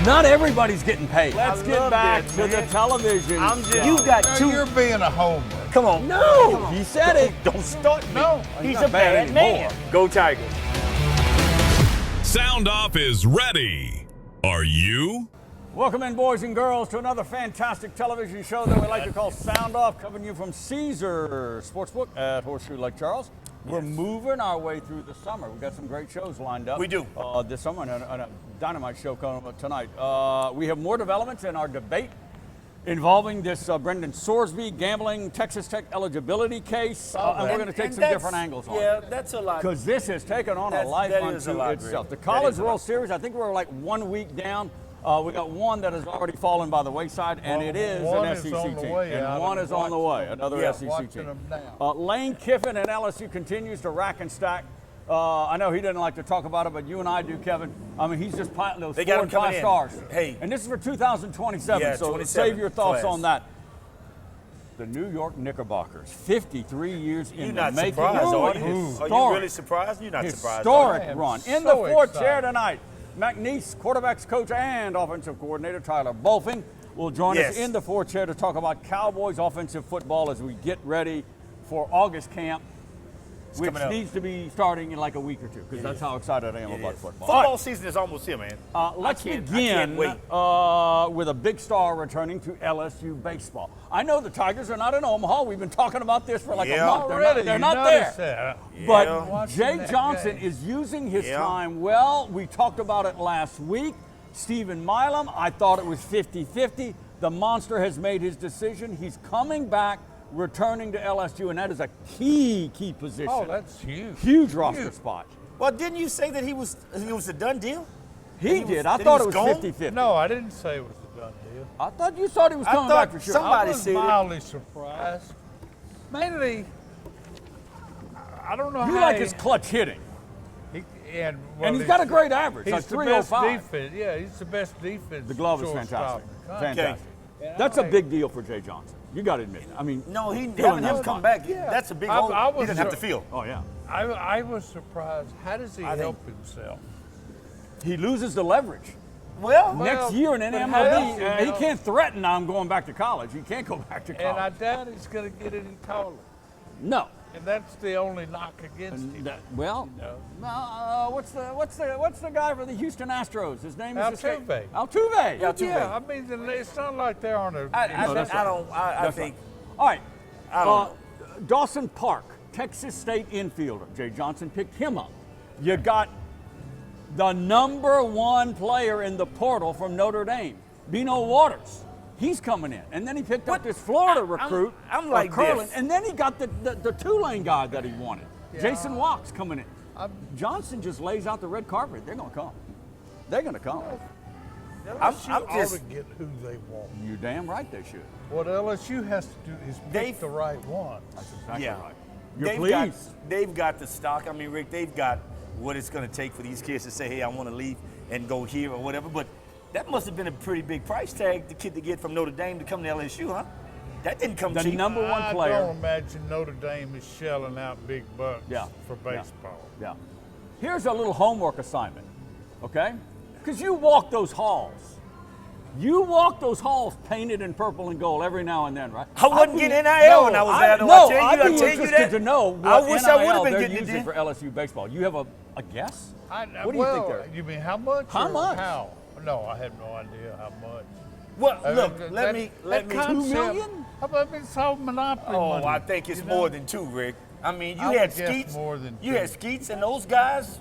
Not everybody's getting paid. Let's get back to the television. You got No, two. you're being a homer. Come on. No, he said it. Don't start me. No, He's not a bad bad man. anymore. Go Tigers. Sound Off is ready. Are you? Welcome in, boys and girls, to another fantastic television show that we like to call Sound Off, coming to you from Caesar Sportsbook at Horseshoe Lake Charles. We're moving our way through the summer. We've got some great shows lined up. We do. This summer, and a dynamite show coming up tonight. We have more developments in our debate involving this Brendan Sorsby gambling Texas Tech eligibility case, and we're going to take some different angles on it. Yeah, that's a lot. Because this has taken on a life that is a unto lot, itself. Rick. The College That is a World lot. Series, I think we're like 1 week down. We got one that has already fallen by the wayside, and it is one an is SEC on the team. way And out. one I'm is on the way, another Yeah, SEC watching team. them now. Lane Kiffin at LSU continues to rack and stack. I know he didn't like to talk about it, but you and I do, Kevin. I mean, he's just piling those They 4 got and him 5 coming in. stars. Hey. And this is for 2027, Yeah, so 27 save your thoughts class. on that. The New York Knickerbockers, 53 years You're in not the making. surprised, are What you? a Are you historic- really surprised? You're not surprised. historic I am run. In so the fourth excited. chair tonight, McNeese quarterbacks coach and offensive coordinator Tyler Bolfing will join us Yes. in the fourth chair to talk about Cowboys offensive football as we get ready for August camp, which coming up. needs to be starting in like a week or two, because that's how excited I am about football. Football season is almost here, man. Let's I can't begin wait. with a big star returning to LSU baseball. I know the Tigers are not in Omaha. We've been talking about this for like a Yeah. month. They're You not there. noticed that. But Yeah. Watching Jay that Johnson game. is using his Yeah. time well. We talked about it last week. Stephen Milam, I thought it was 50-50. The monster has made his decision. He's coming back, returning to LSU, and that is a key position. Oh, that's huge. Huge roster spot. Well, didn't you say that it was a done deal? He was- did. I that he thought was it was gone? 50-50. No, I didn't say it was a done deal. I thought you thought he was I coming thought back for sure. some- Somebody I was said it. mildly surprised. Mainly, I don't know You how like his clutch hitting. and He's got a great average, He's like the best 305. defense. Yeah, he's the best defense. The glove is shortstop. fantastic. Fantastic. And That's I a like- bing deal for Jay Johnson. You got to admit it. I mean, No, he Filling having that him come spot. back. Yeah. That's a big I hole. was He doesn't have to sure- feel. oh yeah. I was surprised. How does he I think- help himself? He loses the leverage. Well, Next year in but MLB, how else, you he know? can't threaten I'm going back to college. He can't go back to And I college. doubt he's going to get any taller. No. And that's the only knock against him. Well, No. what's the guy for the Houston Astros? His name is Altuve. Altuve. Altuve. Yeah, I mean, it's not like they're on a. I that's right. That's think. All right. I don't Dawson Park, Texas State infielder. Jay Johnson picked him up. You got the number 1 player in the portal from Notre Dame, Bino Waters. He's coming in. And then he picked up this Florida recruit, I'm like Curlin. this. And then he got the Tulane guy that he wanted, Jason Walks, coming in. I'm- Johnson just lays out the red carpet. They're going to come. They're going to come. LSU I'm ought just- to get who they want. You damn right they should. What LSU has to do is pick They've- the right one. That's exactly Yeah. right. You're pleased. They've got the stock. I mean, Rick, they've got what it's going to take for these kids to say, hey, I want to leave and go here or whatever. But that must have been a pretty big price tag the kid to get from Notre Dame to come to LSU, huh? That didn't come The cheap. number 1 I player. don't imagine Notre Dame is shelling out big bucks Yeah. for Yeah. baseball. Yeah. Here's a little homework assignment, okay? Because you walk those halls. You walk those halls painted in purple and gold every now and then, right? I wasn't I'd be- getting NIL when I was there, though. No, I tell you, I'd I be tell you interested that. to know what I wish I would've NIL been they're getting it using then. for LSU baseball. You have a guess? What do you think well, they're? you mean how much? How or much? How? No, I have no idea how much. Well, I look, mean, let me. that concept- million? How about it's all monopoly Oh, money, I think it's you know? more than 2, Rick. I mean, you I had would guess Skeets. more than You 2. had Skeets and those guys.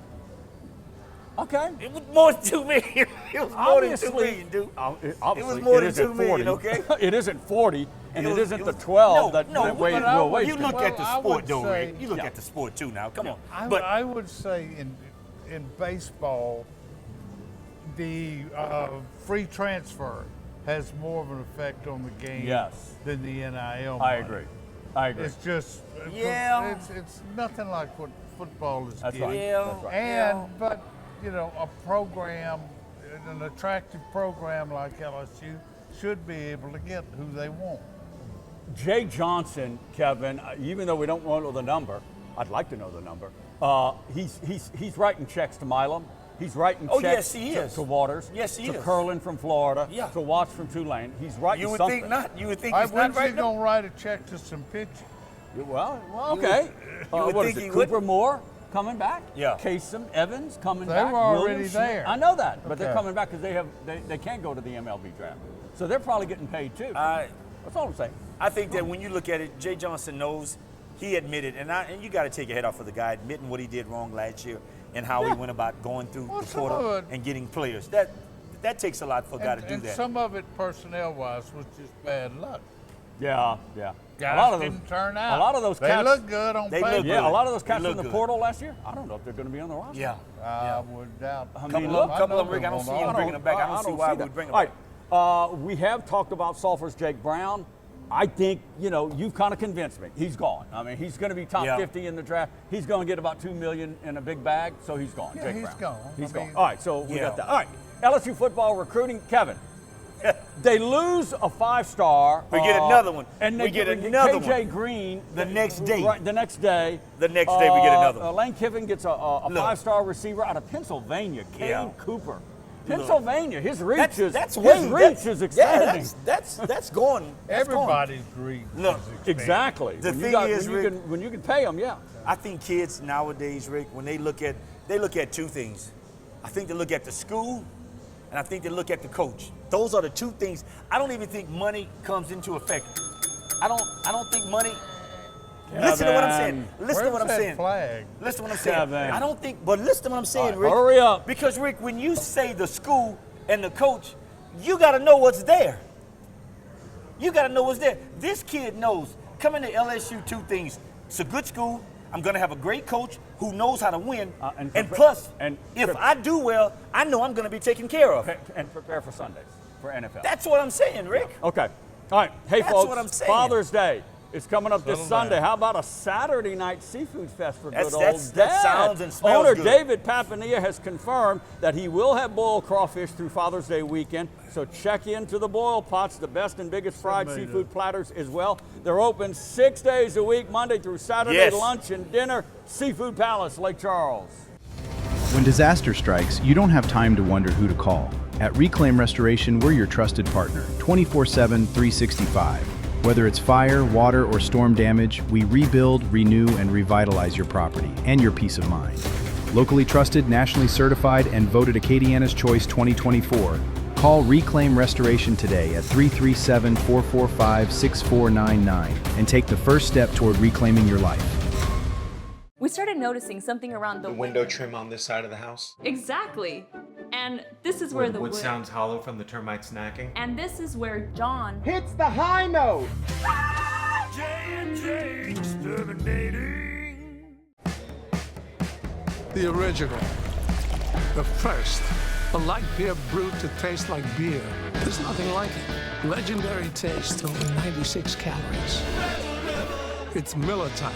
Okay. It was more than 2 million. It was more than 2 million, dude. Obviously, more than isn't 2 million, 40. okay? It isn't 40, and it was- isn't it the was- 12 no, that no, Wade but I will would- wait. You look Well, at the I sport, would though, say- Rick. You look Yeah. at the sport too now. Come on. I, I would say in baseball, the free transfer has more of an effect on the game Yes. than the NIL money. I agree. I agree. It's just Yeah. It's nothing like what football is That's getting. right. Yeah. That's right. And but you know, a program, an attractive program like LSU should be able to get who they want. Jay Johnson, Kevin, even though we don't know the number, I'd like to know the number. He's writing checks to Milam. He's writing Oh, checks yes, he is. to Waters, Yes, he to is. Curlin from Florida, Yeah. to Watts from Tulane. He's writing You would something. think not. You would think Hey, he's not when's he right now. gonna write a check to some pitchers? Well, okay. you would What think is it? he Cooper would. Moore coming back? Yeah. Kasem Evans coming They back. were already Williams Smith. there. I know that, but they're Okay. coming back because they can't go to the MLB draft. So they're probably getting paid too. That's all I'm saying. I think that when you look at it, Jay Johnson knows. He admitted, and you got to take your head off for the guy admitting what he did wrong last year and how he went about going through Well, the some of portal it- and getting players. That takes a lot for a guy to do And that. some of it personnel-wise was just bad luck. Yeah. Guys didn't turn out. A lot of those They cats look good on They paper. look Yeah, good. a lot of those They cats look in the good. portal last year. I don't know if they're going to be on the roster. Yeah. I would doubt. I Couple mean, of look, them, couple of them, know Rick. I don't them see on him all. bringing them back. I don't see why we would bring them All back. right, we have talked about Sulphur's Jake Brown. I think, you've kind of convinced me. He's gone. I mean, he's going to be top Yeah. 50 in the draft. He's going to get about $2 million in a big bag, so he's gone. Yeah, Jake he's Brown. gone. He's I gone. mean- All right, so we Yeah. got that. All right, LSU football recruiting, Kevin. They lose a 5-star. We get another one. And they We get get another KJ one. Green The next day. Right, the next day. The next day we get another one. Lane Kiffin gets a Look. 5-star receiver out of Pennsylvania, Cade Yeah. Cooper. Pennsylvania, his reach That's is way. expanding. That's going. That's going. Everybody's reach Look, is expanding. Exactly. The when thing you got, is, when you, Rick- can, when you can pay them, yeah. I think kids nowadays, Rick, when they look at two things. I think they look at the school, and I think they look at the coach. Those are the two things. I don't even think money comes into effect. I don't think money. Listen to what I'm saying. Listen to what I'm Where's that saying. flag? Listen to what I'm saying. Kevin. I don't think, but listen to what I'm saying, All right, Rick. hurry up. Because, Rick, when you say the school and the coach, you got to know what's there. You got to know what's there. This kid knows, coming to LSU, two things. It's a good school. I'm going to have a great coach who knows how to win. And plus, if I do well, I know I'm going to be taken care of. And prepare for Sundays, for NFL. That's what I'm saying, Rick. Okay. All right. Hey, That's folks. what I'm saying. Father's Day is coming up this Settle Sunday. down. How about a Saturday night seafood fest for good old That Dad? sounds and smells Owner good. David Papania has confirmed that he will have boiled crawfish through Father's Day weekend. So check into the boil pots, the best and biggest fried seafood platters as well. They're open 6 days a week, Monday through Saturday, Yes. lunch and dinner. Seafood Palace, Lake Charles. When disaster strikes, you don't have time to wonder who to call. At Reclaim Restoration, we're your trusted partner, 24/7, 365. Whether it's fire, water, or storm damage, we rebuild, renew, and revitalize your property and your peace of mind. Locally trusted, nationally certified, and voted Acadiana's Choice 2024. Call Reclaim Restoration today at 337-445-6499 and take the first step toward reclaiming your life. We started noticing something around the window trim on this side of the house. Exactly. And this is where the wood wood sounds hollow from the termite snacking. And this is where John hits the high note. The original. The first. A light beer brewed to taste like beer. There's nothing like it. Legendary taste, only 96 calories. It's Miller time.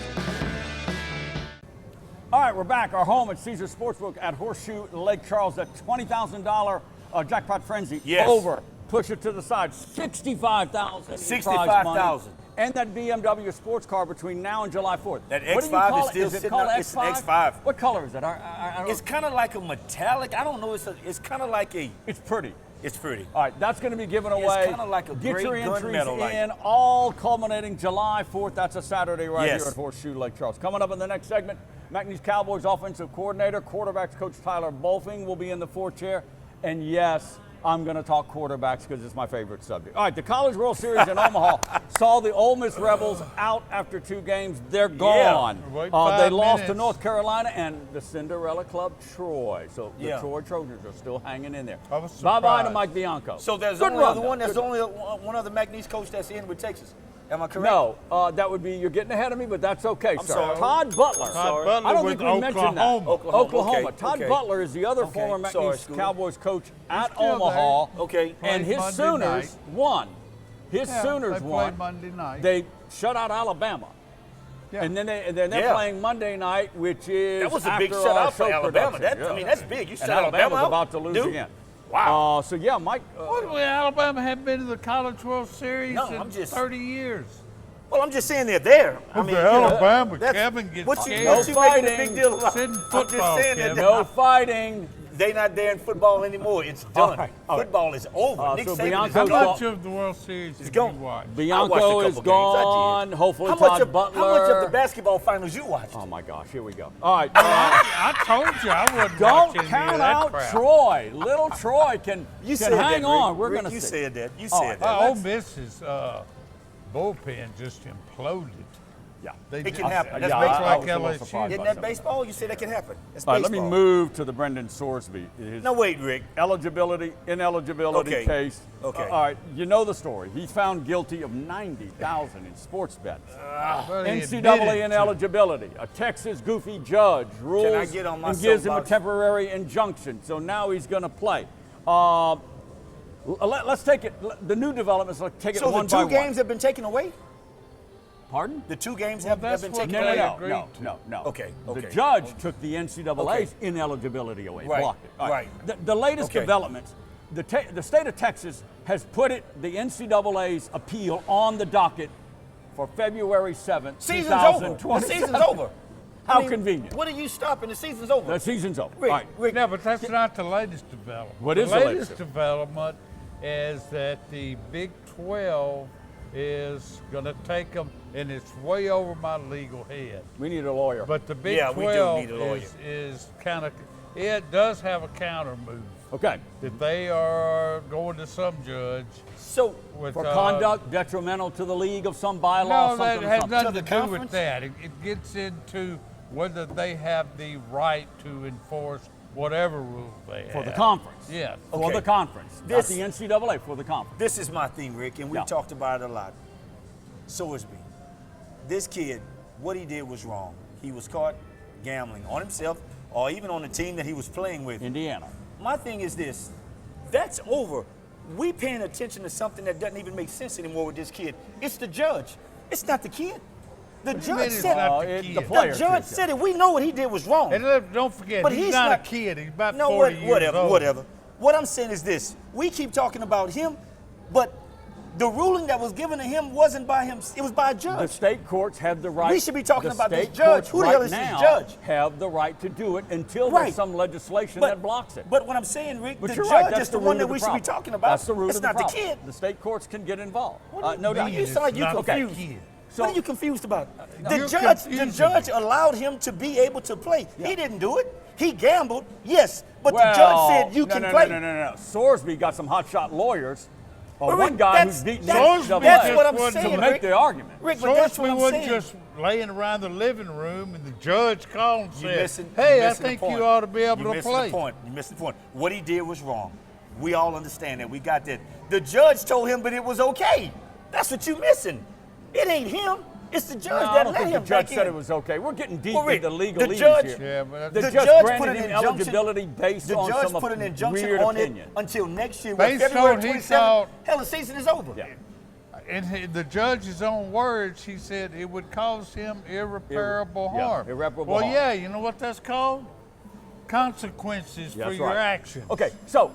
All right, we're back. Our home at Caesar Sportsbook at Horseshoe Lake Charles. That $20,000 jackpot frenzy. Yes. Over. Push it to the side. $65,000. $65,000. And that BMW sports car between now and July 4th. That What do you X5 call is it? still Is it sitting called up. It's an X5? X5. What color is it? I don't It's kind of like a metallic. I don't know. It's kind of like a. It's pretty. It's pretty. All right, that's going to be given It's away. kinda like a Get great your entries gunmetal, like. in, all culminating July 4th. That's a Saturday right Yes. here at Horseshoe Lake Charles. Coming up in the next segment, McNeese Cowboys offensive coordinator, quarterbacks coach Tyler Bolfing will be in the fourth chair. And yes, I'm going to talk quarterbacks because it's my favorite subject. All right, the College World Series in Omaha saw the Ole Miss Rebels out after 2 games. They're gone. Wait They 5 lost to minutes. North Carolina and the Cinderella Club, Troy. So the Yeah. Troy Trojans are still hanging in there. I was Bye-bye to surprised. Mike Bianco. So there's Good only run, other though. one. There's Good. only one other McNeese coach that's in with Texas. Am I correct? No, that would be, you're getting ahead of me, but that's okay, sir. sorry. Todd Butler. Todd Butler I don't with think we mentioned that. Oklahoma. Oklahoma. Okay, Todd okay. Butler is the other Okay, former sorry, McNeese Scooter. Cowboys coach at still Omaha. there. Okay. And Played his Monday Sooners night. won. His Yeah, Sooners they won. played Monday night. They shut out Alabama. Yeah. And then they're Yeah. playing Monday night, which is That was a after big our shutout for show Alabama. production. I mean, that's big. You shut And Alabama's Alabama out, about to lose dude. again. Wow. So yeah, Mike. What, Alabama hadn't been to the College World Series No, in I'm just- 30 years. Well, I'm just saying they're there. I mean, Okay, Alabama, that's- Kevin gets what you scared. what you making a fighting. big deal about? Sitting I'm just football, saying that Kevin. No fighting. They not there in football anymore. It's done. Football is over. Nick so Saban is Bianco's How gone. much of the World Series did you gone. watch? Bianco is gone. Hopefully How much Todd Butler. How much of the basketball finals you watched? Oh my gosh, here we go. All right. I told you I wasn't Don't watching any of count that out crap. Troy. Little Troy can said hang that, on. Rick. We're Rick, going to you see. said that. You All said right. that. Ole Miss's bullpen just imploded. Yeah. It can happen. That's I baseball. was a little LSU. surprised Isn't by that some of baseball? You said that can happen. That's All right, baseball. let me move to the Brendan Sorsby. His No, wait, Rick. eligibility, ineligibility Okay. case. Okay. All right, you know the story. He's found guilty of $90,000 in sports bets. Well, he admitted NCAA to- ineligibility. A Texas goofy judge rules get on my and gives him a soapbox? temporary injunction. So now he's going to play. Let's take it. The new developments. Let's take it So one the by two games one. have been taken away? Pardon? The two games Well, have that's been what taken No, away? no, agreed no, to. no, no. Okay, The okay. judge took the NCAA's Okay. ineligibility away, Right, blocked it. All right. The latest Okay. developments, the state of Texas has put the NCAA's appeal on the docket for February 7th, Season's over. The 2027. season's over. How I mean, convenient. What are you stopping? The season's over. The season's over. Rick, All right. Rick, No, but that's not the latest development. What is the latest development is that the Big 12 is going to take them, and it's way over my legal head. We need a lawyer. But the Big Yeah, we do 12 need a lawyer. is kind of, it does have a counter move. okay. That they are going to some judge so with For conduct detrimental to the league of some bylaw, No, that something, has something. nothing To to the do conference? with that. It gets into whether they have the right to enforce whatever rule they have. For the conference. Yeah. For Okay. the conference. This- not the NCAA, for the conference. this is my thing, Rick, and we Yeah. talked about it a lot. Sorsby, this kid, what he did was wrong. He was caught gambling on himself or even on the team that he was playing with. Indiana. My thing is this, that's over. We paying attention to something that doesn't even make sense anymore with this kid. It's the judge. It's not the kid. The you mean judge it's said not the the kid? the player judge said it. We know what he did was wrong. And don't forget, But he's he's not a not- kid. He's about No, 40 years whatever, old. whatever. What I'm saying is this: we keep talking about him, but the ruling that was given to him wasn't by him. It was by a The judge. state courts have the right. We should be talking the about this state judge. courts Who the right hell is this now judge? Have the right to do it until Right. there's some legislation that blocks it. But what I'm saying, Rick, But the you're judge right. That's is the root one of that the we should be problem. talking about. That's the root it's of the not problem. the kid. The state courts can get involved. What do No you doubt. mean? You sound like you're It's not confused. that kid. What are you confused about? You're The confusing judge me. allowed him to be able to play. Yeah. He didn't do it. He gambled, yes, but Well, the judge said you no, can no, play. No. Sorsby got some hotshot lawyers. Or But one Rick, guy that's- who's beaten that's- the that's NCAA what I'm to saying, make Rick. the argument. Rick, but that's what we I'm wasn't saying. just laying around the living room and the judge called and You're said, missing- hey, you're I missing the think point. you ought to be able You're to missing play. the point. You missed the point. What he did was wrong. We all understand that. We got that. The judge told him, but it was okay. That's what you're missing. It ain't him. It's the judge No, I that don't let think him the judge back said in. it was okay. We're getting deep Well, Rick, into the legalese judge- here. Yeah, but the The judge judge put granted an him injunction. eligibility based The on judge some put an injunction weird on opinion. it until next year, Based February on he 27th. thought- Hell, the season is over. Yeah. In the judge's own words, he said it would cause him irreparable yeah, harm. irreparable well, harm. yeah, you know what that's called? Consequences for That's your right. actions. Okay, so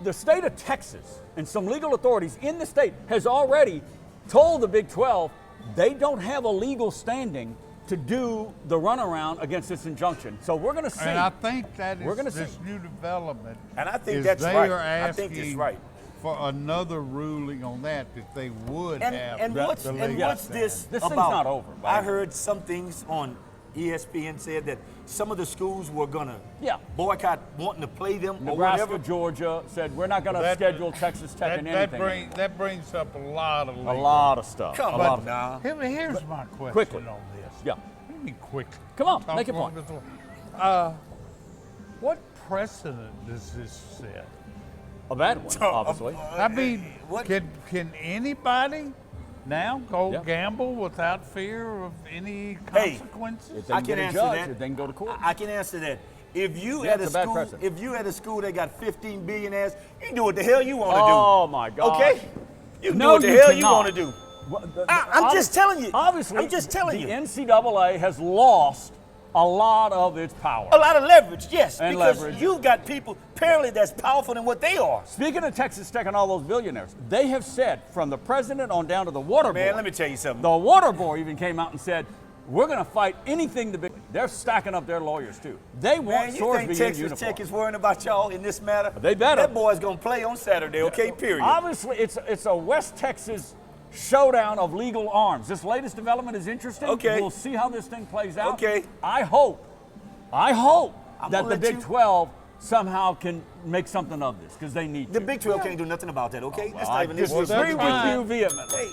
the state of Texas and some legal authorities in the state has already told the Big 12 they don't have a legal standing to do the runaround against this injunction. So we're going to see. And I think that We're gonna is this see. new development. And I think is that's they right. Are I think it's asking right. for another ruling on that they would have. And the what's legal this standing. This thing's about? not over, I buddy. heard some things on ESPN said that some of the schools were gonna Yeah. boycott wanting to play them or Nebraska, whatever. Georgia said we're not going to That- schedule Texas Tech in anything. That brings up a lot of a legal. lot of stuff. Come a lot on of, now. Here's my question Quickly. on this. Yeah. What do you mean quickly? Come on, Talk make your along point. this way. What precedent does this set? A bad one, obviously. I mean, what- can anybody now go Yeah. gamble without fear of any Hey, consequences? If they I can can get a answer judge, that. if they can go to court. I can answer that. If you Yeah, at a it's a bad school, precedent. if you at a school that got 15 billionaires, you can do what the hell you want to Oh, do. my God. Okay? You can No, do what the you hell you cannot. want to do. I'm just telling you. Obviously, I'm just telling you. the NCAA has lost a lot of its power. A lot of leverage, yes, And because leverage. you've got people apparently that's powerful than what they are. Speaking of Texas Tech and all those billionaires, they have said from the president on down to the water boy. Man, let me tell you something. The water boy even came out and said, we're going to fight anything the big. they're stacking up their lawyers too. They want Man, you Sorsby think in Texas uniform. Tech is worrying about y'all in this matter? They better. That boy's going to play on Saturday, okay, period. Obviously, it's a West Texas showdown of legal arms. This latest development is interesting. Okay. We'll see how this thing plays out. Okay. I hope that the gonna let Big you- 12 somehow can make something of this because they need The to. Big 12 can't do nothing about that, okay? That's not I even this. disagree with fine. you vehemently. Hey,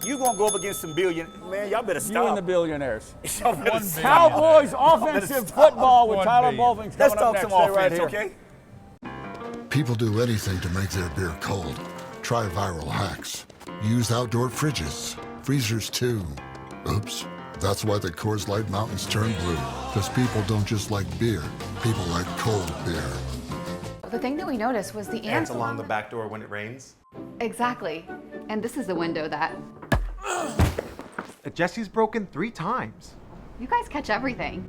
you going to go up against some man, y'all better You stop. and the billionaires. Y'all better One stop. Cowboys better offensive stop. football with One Tyler billion. Bolfing Let's coming up talk next. some Stay right offense, here. okay? People do anything to make their beer cold. Try viral hacks. Use outdoor fridges. Freezers too. Oops. That's why the Coors Light Mountains turn blue. Because people don't just like beer. People like cold beer. The thing that we noticed was the ants Ants along the back door when it rains. Exactly. And this is the window that Jesse's broken 3 times. you guys catch everything.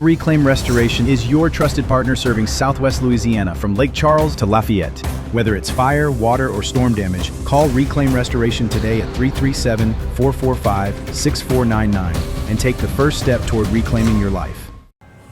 Reclaim Restoration is your trusted partner serving Southwest Louisiana from Lake Charles to Lafayette. Whether it's fire, water, or storm damage, call Reclaim Restoration today at 337-445-6499 and take the first step toward reclaiming your life.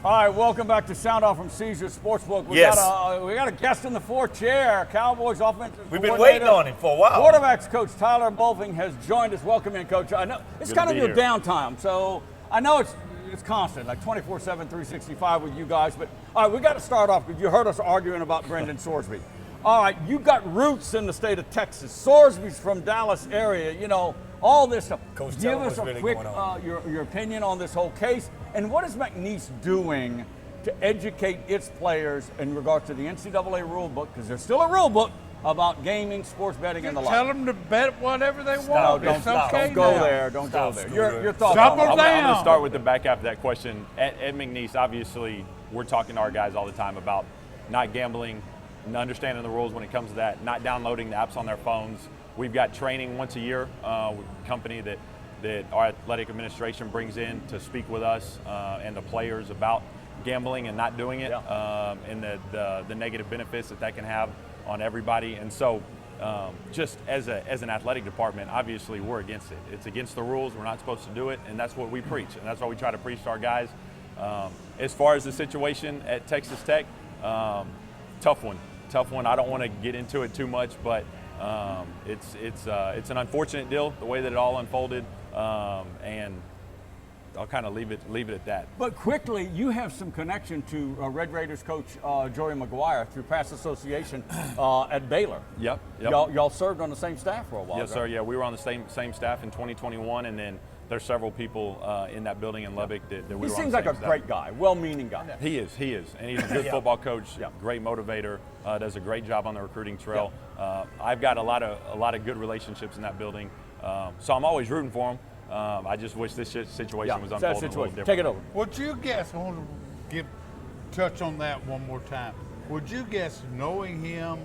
All right, welcome back to Sound Off from Caesar Sportsbook. We Yes. got a guest in the fourth chair. Cowboys offensive We've been coordinator, waiting on him for a while. Quarterbacks coach Tyler Bolfing has joined us. Welcome in, Coach. I know it's Good kind to of be your here. downtime, so I know it's constant, like 24/7, 365 with you guys. But all right, we got to start off because you heard us arguing about Brendan Sorsby. All right, you got roots in the state of Texas. Sorsby's from Dallas area. You know all this stuff. Coach, Give tell 'em us what's a really quick going on. your opinion on this whole case, and what is McNeese doing to educate its players in regards to the NCAA rule book, because there's still a rule book about gaming, sports betting, and the like. Tell them to bet whatever they No, want. don't, It's okay don't go now. there. Don't go Stop, there. Your thoughts Double on it. I'm going down. to start with the back half of that question. At McNeese, obviously, we're talking to our guys all the time about not gambling, and understanding the rules when it comes to that, not downloading the apps on their phones. We've got training once a year with a company that our athletic administration brings in to speak with us and the players about gambling and not doing it, and the negative benefits that can have on everybody. And so just as an athletic department, obviously we're against it. It's against the rules. We're not supposed to do it, and that's what we preach, and that's what we try to preach to our guys. As far as the situation at Texas Tech, tough one. I don't want to get into it too much, but it's an unfortunate deal the way that it all unfolded, and I'll kind of leave it at that. But quickly, you have some connection to Red Raiders coach Joey McGuire through past association at Baylor. Yep. Y'all served on the same staff for a while. Yes, right? sir. Yeah, we were on the same staff in 2021, and then there's several people in that building in Lubbock that we were on the He same seems like a staff. great guy, well-meaning guy. He is, and he's a good football coach, great motivator, does a great job on the recruiting trail. I've got a lot of good relationships in that building, so I'm always rooting for him. I just wish this situation was unfolding a little different. Take it over. Would you guess, I want to touch on that one more time. Would you guess, knowing him,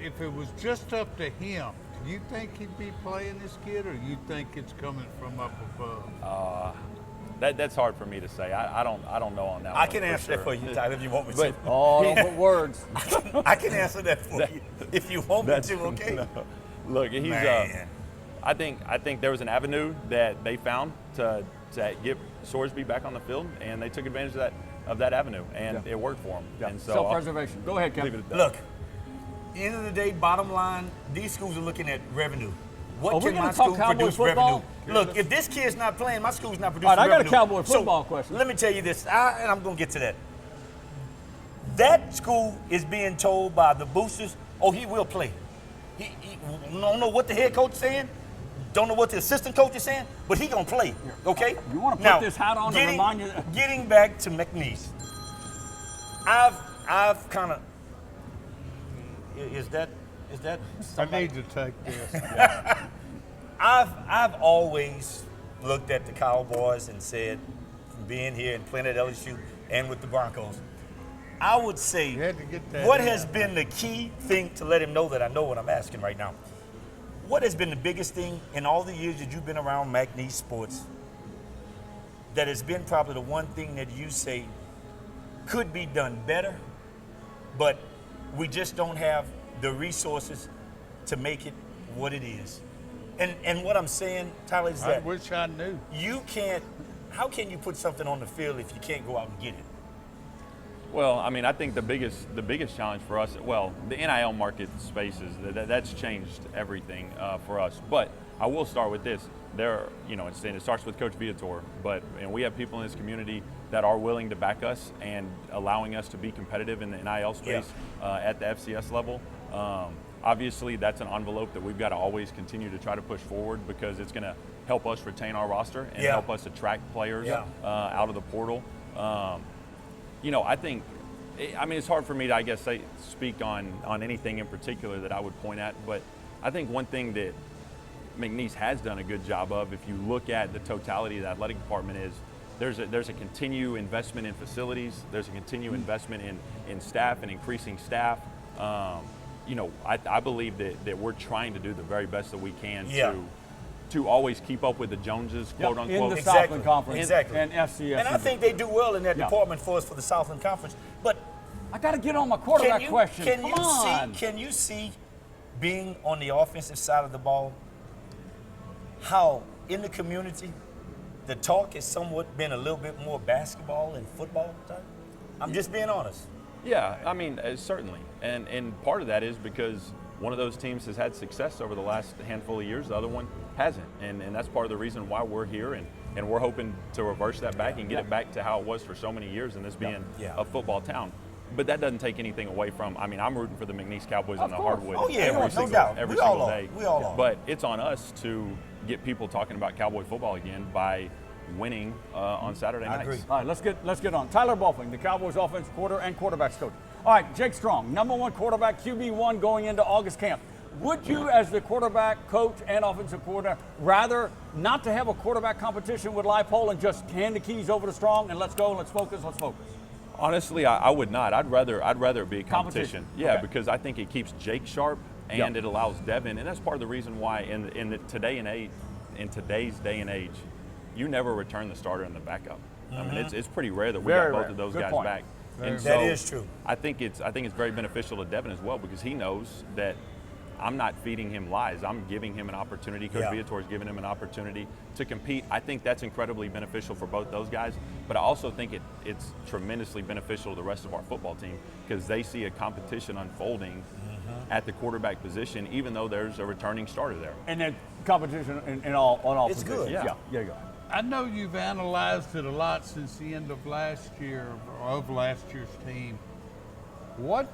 if it was just up to him, do you think he'd be playing this kid, or you think it's coming from up above? That's hard for me to say. I don't know on that one. I can answer that for you, Tyler, if you want me to. Don't put words. I can answer that for you if you want me to, okay? No. Look, he's Man. I think there was an avenue that they found to get Sorsby back on the field, and they took advantage of that avenue, and it worked for them. And so Self-preservation. Go ahead, Kevin. leave it at that. Look, end of the day, bottom line, these schools are looking at revenue. What Are we can gonna my talk school Cowboy produce football? revenue? Look, if this kid's not playing, my school's not producing All right, I got a revenue. Cowboy football question. Let me tell you this, and I'm going to get to that. That school is being told by the boosters, oh, he will play. He don't know what the head coach is saying, don't know what the assistant coach is saying, but he going to play, okay? You want to put this hat on to remind you? Getting back to McNeese, I've kind of, is that I somebody? need to take this. I've always looked at the Cowboys and said, from being here and playing at LSU and with the Broncos, I would say, You had to get that what in. has been the key thing to let him know that I know what I'm asking right now? What has been the biggest thing in all the years that you've been around McNeese sports that has been probably the one thing that you say could be done better, but we just don't have the resources to make it what it is? And what I'm saying, Tyler, is that I wish I knew. you can't. How can you put something on the field if you can't go out and get it? Well, I mean, I think the biggest challenge for us, well, the NIL market spaces, that's changed everything for us. But I will start with this. It starts with Coach Viator, and we have people in this community that are willing to back us and allowing us to be competitive in the NIL space at the FCS level. Obviously, that's an envelope that we've got to always continue to try to push forward because it's going to help us retain our roster and help us attract players out of the portal. I think, it's hard for me to, speak on anything in particular that I would point at, but I think one thing that McNeese has done a good job of, if you look at the totality of the athletic department, is there's a continued investment in facilities, there's a continued investment in staff and increasing staff. I believe that we're trying to do the very best that we can to always keep up with the Joneses, quote unquote. In the Southland Conference and FCS. And I think they do well in that department for us for the Southland Conference. But I got to get on my quarterback question. Can you see being on the offensive side of the ball, how in the community the talk has somewhat been a little bit more basketball and football type? I'm just being honest. Yeah, certainly. And part of that is because one of those teams has had success over the last handful of years, the other one hasn't. And that's part of the reason why we're here, and we're hoping to reverse that back and get it back to how it was for so many years in this being a football town. But that doesn't take anything away from, I'm rooting for the McNeese Cowboys on the hardwood every single day. We all are. But it's on us to get people talking about Cowboy football again by winning on Saturday nights. I agree. All right, let's get on. Tyler Bolfing, the Cowboys offensive quarter and quarterbacks coach. All right, Jake Strong, #1 quarterback, QB1 going into August camp. Would you, as the quarterback coach and offensive coordinator, rather not to have a quarterback competition with Leipold and just hand the keys over to Strong and let's go, let's focus? Honestly, I would not. I'd rather it be a competition. Yeah, okay. Because I think it keeps Jake sharp and it allows Devin, and that's part of the reason why in today's day and age, you never return the starter and the backup. It's pretty rare that we got both of those guys back. And that is true. I think it's very beneficial to Devin as well because he knows that I'm not feeding him lies. I'm giving him an opportunity. Coach Viator's giving him an opportunity to compete. I think that's incredibly beneficial for both those guys. But I also think it's tremendously beneficial to the rest of our football team because they see a competition unfolding at the quarterback position, even though there's a returning starter there. And then competition on all it's positions. Good. Yeah, you go. I know you've analyzed it a lot since the end of last year, of last year's team. What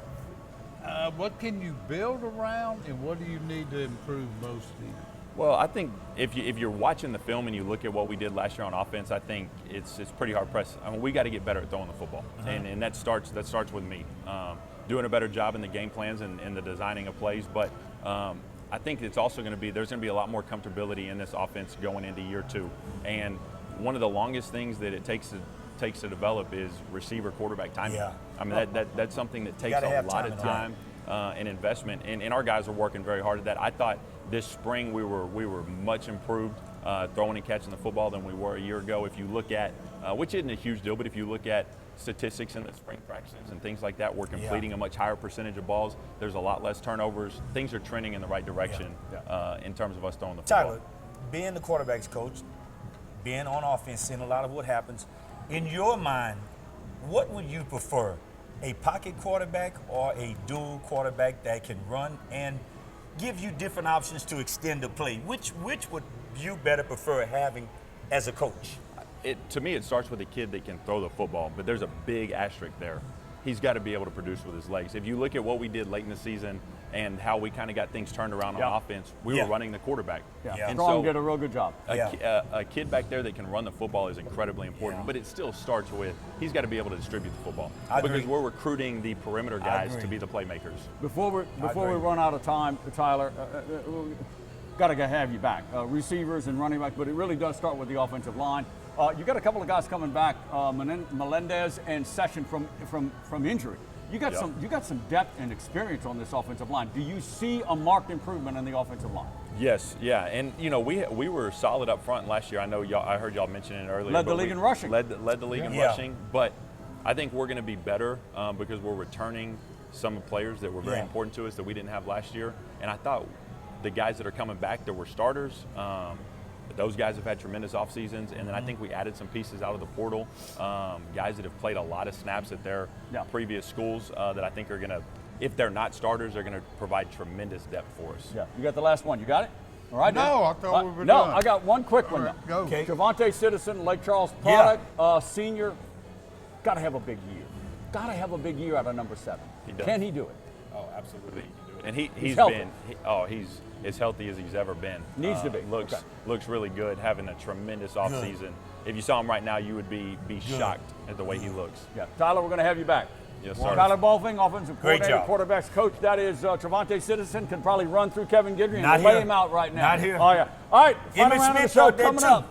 can you build around, and what do you need to improve most in? Well, I think if you're watching the film and you look at what we did last year on offense, I think it's pretty hard pressed. We got to get better at throwing the football, and that starts with me doing a better job in the game plans and the designing of plays. But I think it's also there's going to be a lot more comfortability in this offense going into year 2. And one of the longest things that it takes to develop is receiver quarterback timing. Yeah. That's something that takes a lot of time and investment, and our guys are working very hard at that. I thought this spring we were much improved throwing and catching the football than we were a year ago. If you look at, which isn't a huge deal, but if you look at statistics in the spring practices and things like that, we're completing a much higher percentage of balls. There's a lot less turnovers. Things are trending in the right direction in terms of us throwing the football. Tyler, being the quarterback's coach, being on offense, seeing a lot of what happens, in your mind, what would you prefer? A pocket quarterback or a dual quarterback that can run and give you different options to extend the play? Which would you better prefer having as a coach? To me, it starts with a kid that can throw the football, but there's a big asterisk there. He's got to be able to produce with his legs. If you look at what we did late in the season and how we kind of got things turned around on offense, we were running the quarterback. And Strong did a real good job. A kid back there that can run the football is incredibly important, but it still starts with he's got to be able to distribute the football because we're recruiting the perimeter guys to be the playmakers. Before we run out of time, Tyler, got to have you back. Receivers and running back, but it really does start with the offensive line. You got a couple of guys coming back, Melendez and Session from injury. You got some depth and experience on this offensive line. Do you see a marked improvement in the offensive line? Yes, yeah, and we were solid up front last year. I know I heard y'all mention it earlier. Led the league in rushing. Led the league in rushing, but I think we're going to be better because we're returning some players that were very important to us that we didn't have last year. And I thought the guys that are coming back that were starters, those guys have had tremendous off seasons. And then I think we added some pieces out of the portal, guys that have played a lot of snaps at their previous schools that I think are going to, if they're not starters, they're going to provide tremendous depth for us. Yeah, you got the last one. You got it? All right. No, I thought we were No, done. I got one quick one. All right, go. Okay. Javonte Citizen, Lake Charles product, senior, got to have a big year. Got to have a big year out of number 7. He does. Can he do it? Oh, absolutely. He can do it. And he's healthy. been, he's as healthy as he's ever been. Needs to be. Looks really good, having a tremendous offseason. If you saw him right now, you would be shocked at the way he looks. Yeah. Tyler, we're going to have you back. Yes, sir. Tyler Bolfing, offensive Great coordinator, job. quarterbacks coach. That is Javonte Citizen, can probably run through Kevin Guidry and Not lay here. him out right now. Not here. Oh, yeah. All right, final Emmitt round of the Smith show out there, coming too. up.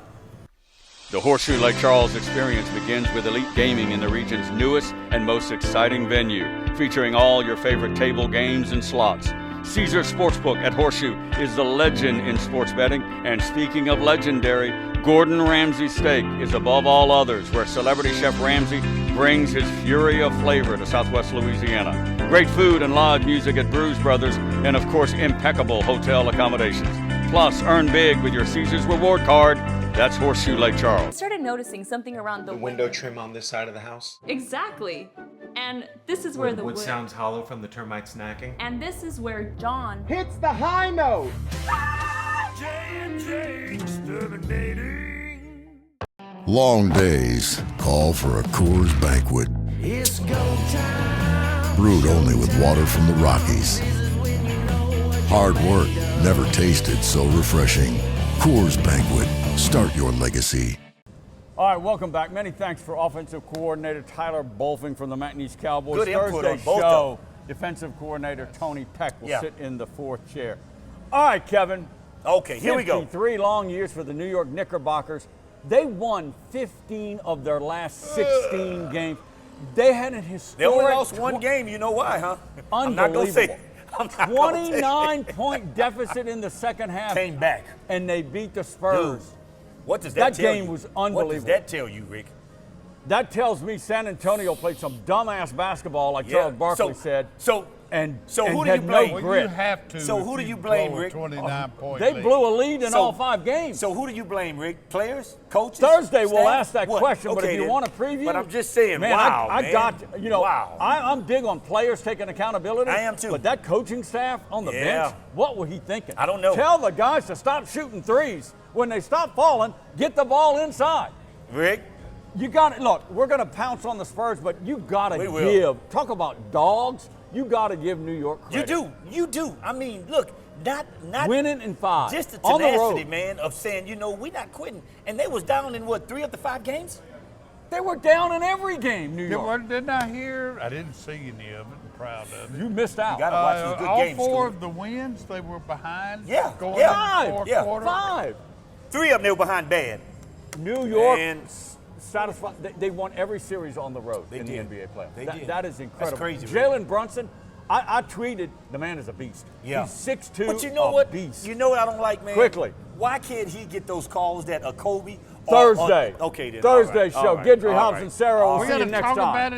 The Horseshoe Lake Charles experience begins with elite gaming in the region's newest and most exciting venue, featuring all your favorite table games and slots. Caesars Sportsbook at Horseshoe is the legend in sports betting, and speaking of legendary, Gordon Ramsay's steak is above all others, where celebrity chef Ramsay brings his fury of flavor to Southwest Louisiana. Great food and live music at Brews Brothers, and of course impeccable hotel accommodations. Plus, earn big with your Caesars reward card. That's Horseshoe Lake I Charles. started noticing something around the Window trim on this side of the house. Exactly. And this is where the wood wood sounds hollow from the termite snacking. And this is where John Hits the high note. Long days call for a Coors banquet. It's go time. Brewed only with water from the Rockies. Hard work never tasted so refreshing. Coors Banquet. Start your legacy. All right, welcome back. Many thanks for offensive coordinator Tyler Bolfing from the McNeese Cowboys. Good input Thursday on both show, of them. defensive coordinator Tony Peck will Yeah. sit in the 4th chair. All right, Kevin. Okay, here we go. 53 long years for the New York Knickerbockers. They won 15 of their last 16 games. They had an historic. They only lost one game. You know why, huh? I'm not going to say. I'm not gonna say. 29-point deficit in the second half. Came back. And they beat the Spurs. Dude, what does that tell you? That game was unbelievable. What does that tell you, Rick? That tells me San Antonio played some dumbass basketball, like Charles Barkley said. And who do had you no blame? grit. You have to. So if who do you blow blame, a Rick? 29-point They lead. blew a lead in all 5 games. So who do you blame, Rick? Players? Coaches? Thursday we'll staff? ask that What? question, but if Okay, you then. want a preview. But I'm just saying, man, wow, I man. got, you know, Wow. I'm big on players taking accountability. I am too. But that coaching staff on the Yeah. bench, what was he thinking? I don't know. Tell the guys to stop shooting threes. When they stop falling, get the ball inside. Rick? You got to look. We're going to pounce on the Spurs, but you got to We will. give. Talk about dogs. You got to give New York credit. You do. I mean, look, not winning in 5 just the on the tenacity, road. man, of saying, you know, we're not quitting. And they was down in what, 3 of the 5 games? They were down in every game, New York. Didn't I hear? I didn't see any of it. I'm proud of it. You missed out. You got to watch these good all games. 4 Scoot. of the wins, they were behind. Yeah, Going yeah. into the 4th Yeah. quarter. 5. 3 of them they were behind bad. New York And satisfied. They won every series on the road They in did. the NBA playoffs. They That- did. that is incredible. That's crazy, Jalen Brunson, I tweeted, the man is a beast. Yeah. He's 6'2", But you know a what? beast. You know what I don't like, man? Quickly. Why can't he get those calls that a Kobe? Thursday. Okay, then. Thursday All right. show. All right. Guidry, All Hobbs, right. and Sarah. We'll We see you got to next talk time. about it